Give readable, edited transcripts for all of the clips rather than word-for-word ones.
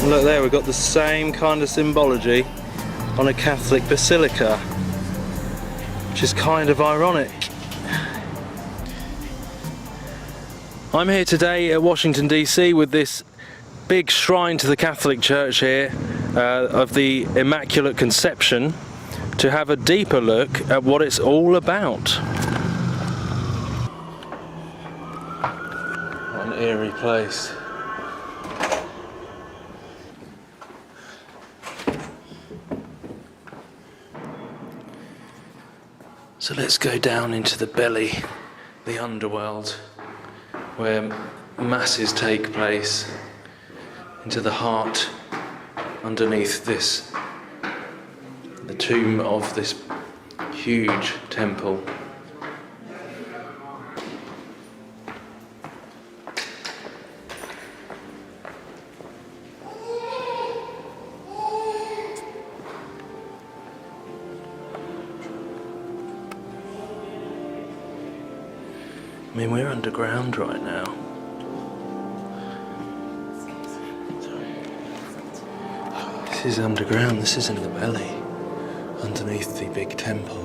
Look there, we've got the same kind of symbology on a Catholic basilica, which is kind of ironic. I'm here today at Washington DC with this big shrine to the Catholic Church here of the Immaculate Conception to have a deeper look at what it's all about. What an eerie place. So let's go down into the belly, the underworld, where masses take place, into the heart underneath this, the tomb of this huge temple. I mean, we're underground right now. This is underground, this is in the belly, underneath the big temple.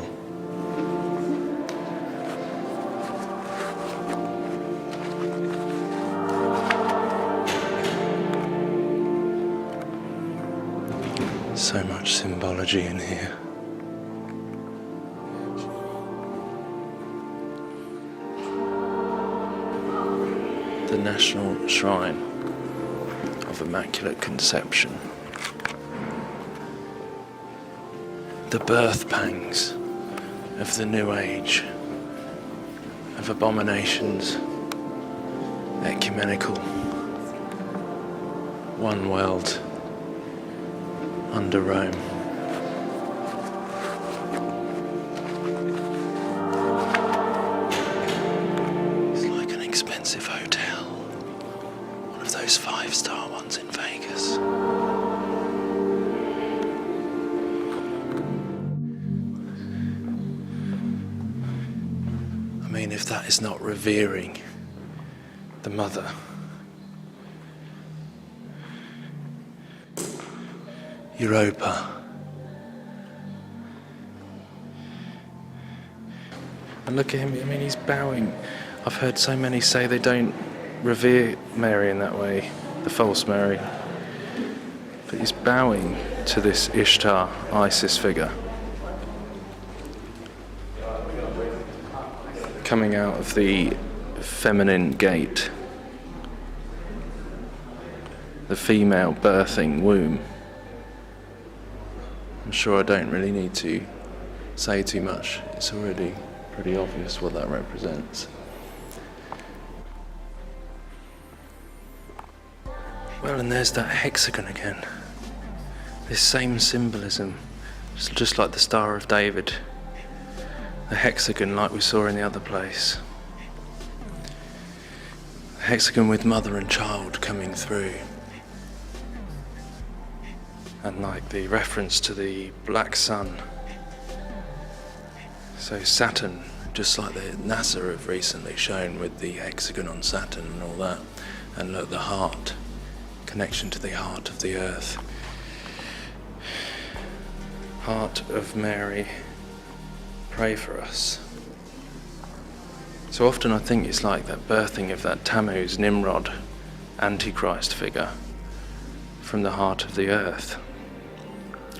So much symbology in here. The National Shrine of Immaculate Conception. The birth pangs of the New Age, of abominations, ecumenical, one world under Rome. It's like an expensive hotel, one of those 5-star ones in Vegas. I mean, if that is not revering the Mother. Europa. And look at him, I mean, he's bowing. I've heard so many say they don't revere Mary in that way, the false Mary. But he's bowing to this Ishtar, Isis figure. Coming out of the feminine gate, the female birthing womb. I'm sure I don't really need to say too much. It's already pretty obvious what that represents. Well, and there's that hexagon again. This same symbolism, just like the Star of David. The hexagon like we saw in the other place. The hexagon with mother and child coming through. And like the reference to the black sun. So Saturn, just like the NASA have recently shown with the hexagon on Saturn and all that. And look, the heart, connection to the heart of the earth. Heart of Mary, pray for us. So often I think it's like that birthing of that Tammuz, Nimrod, Antichrist figure from the heart of the earth,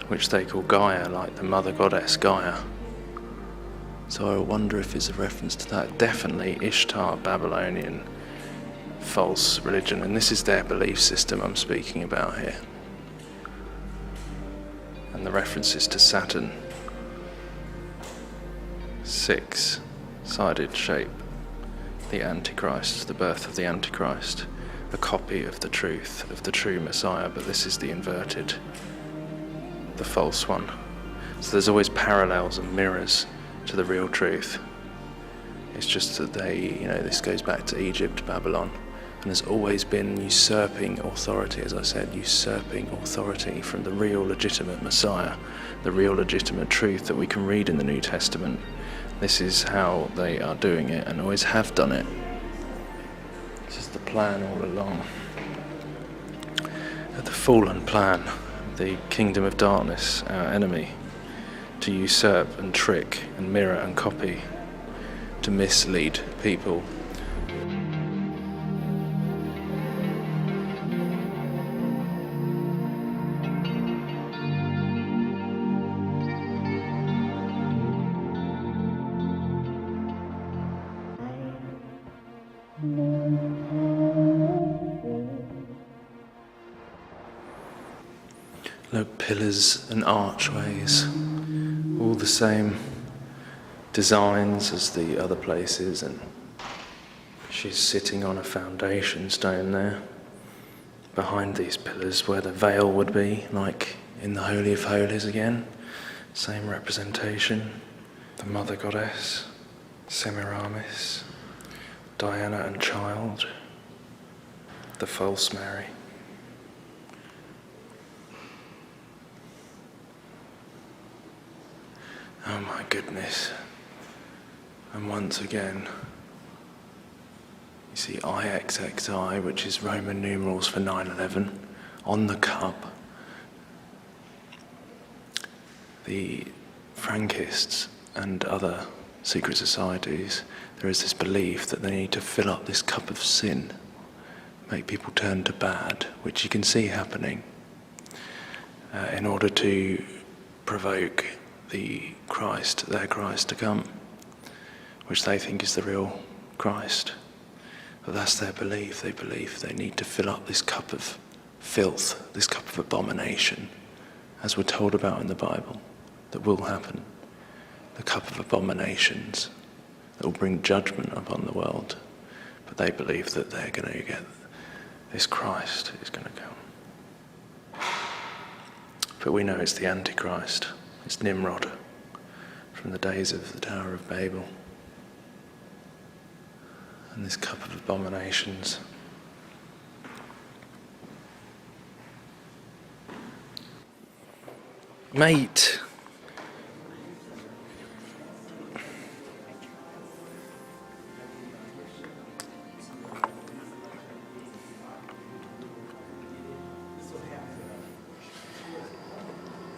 which they call Gaia, like the mother goddess Gaia. So I wonder if it's a reference to that. Definitely Ishtar, Babylonian, false religion, and this is their belief system I'm speaking about here. And the references to Saturn. 6-sided shape. The Antichrist, the birth of the Antichrist. A copy of the truth, of the true Messiah, but this is the inverted, the false one. So there's always parallels and mirrors to the real truth. It's just that this goes back to Egypt, Babylon, and there's always been usurping authority, as I said, usurping authority from the real legitimate Messiah, the real legitimate truth that we can read in the New Testament. This is how they are doing it and always have done it. This is the plan all along. At the fallen plan, the kingdom of darkness, our enemy, to usurp and trick and mirror and copy, to mislead people. Look, pillars and archways, all the same designs as the other places, and she's sitting on a foundation stone there, behind these pillars where the veil would be, like in the Holy of Holies again. Same representation, the Mother Goddess, Semiramis, Diana and Child, the false Mary. Oh my goodness. And once again, you see IXXI, which is Roman numerals for 9/11, on the cup. The Frankists and other secret societies, there is this belief that they need to fill up this cup of sin, make people turn to bad, which you can see happening, in order to provoke their Christ to come, which they think is the real Christ. But that's their belief. They believe they need to fill up this cup of filth, this cup of abomination, as we're told about in the Bible, that will happen. The cup of abominations that will bring judgment upon the world. But they believe that they're going to get this Christ is going to come. But we know it's the Antichrist. It's Nimrod from the days of the Tower of Babel. And this cup of abominations. Mate!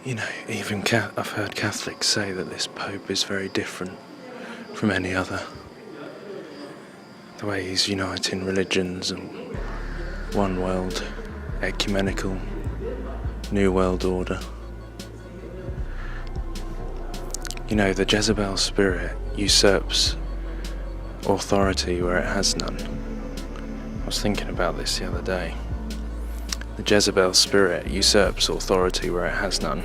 You know, even I've heard Catholics say that this Pope is very different from any other. The way he's uniting religions and one world, ecumenical, new world order. You know, the Jezebel spirit usurps authority where it has none. I was thinking about this the other day. The Jezebel spirit usurps authority where it has none.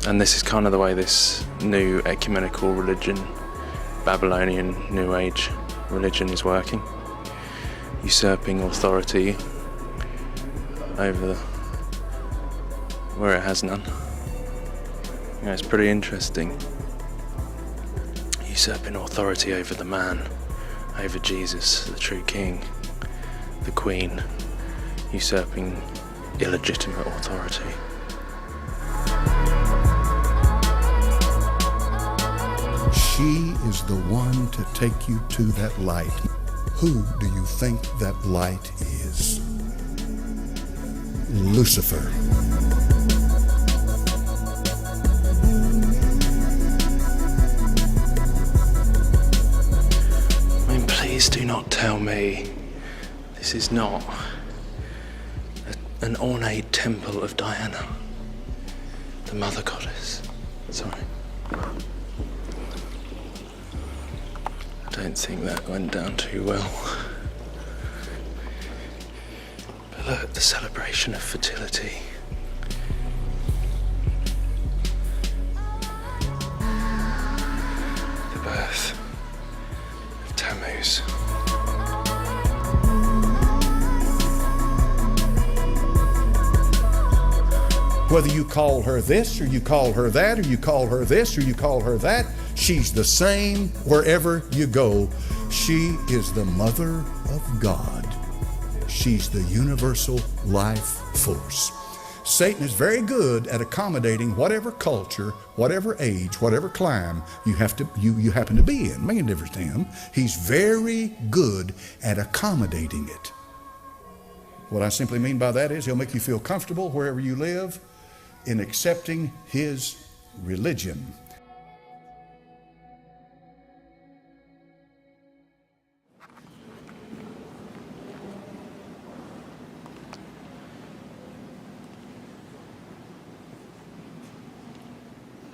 And this is kind of the way this new ecumenical religion, Babylonian New Age religion, is working. Usurping authority over where it has none. You know, it's pretty interesting. Usurping authority over the man, over Jesus, the true king. The Queen, usurping illegitimate authority. She is the one to take you to that light. Who do you think that light is? Lucifer. I mean, please do not tell me this is not an ornate temple of Diana, the Mother Goddess. Sorry. I don't think that went down too well. But look, the celebration of fertility. The birth of Tammuz. Whether you call her this, or you call her that, or you call her this, or you call her that, she's the same wherever you go. She is the Mother of God. She's the universal life force. Satan is very good at accommodating whatever culture, whatever age, whatever clime you happen to be in. Making a difference to him. He's very good at accommodating it. What I simply mean by that is he'll make you feel comfortable wherever you live in accepting his religion.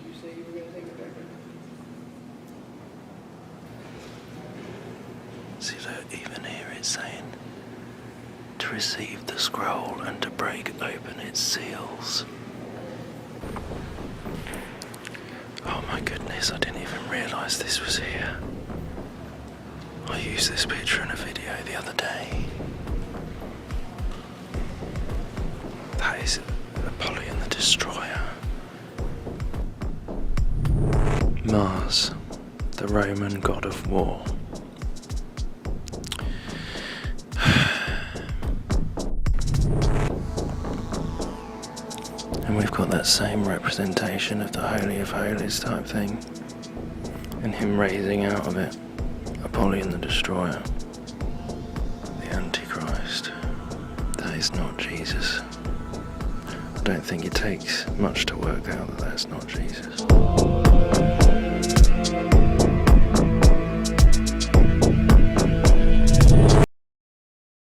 You say you were going to take it back? See, look, even here it's saying to receive the scroll and to break open its seals. Oh my goodness, I didn't even realise this was here. I used this picture in a video the other day. That is Apollyon the Destroyer. Mars, the Roman god of war. And we've got that same representation of the Holy of Holies type thing, and him raising out of it Apollyon the Destroyer, the Antichrist. That is not Jesus. I don't think it takes much to work out that that's not Jesus.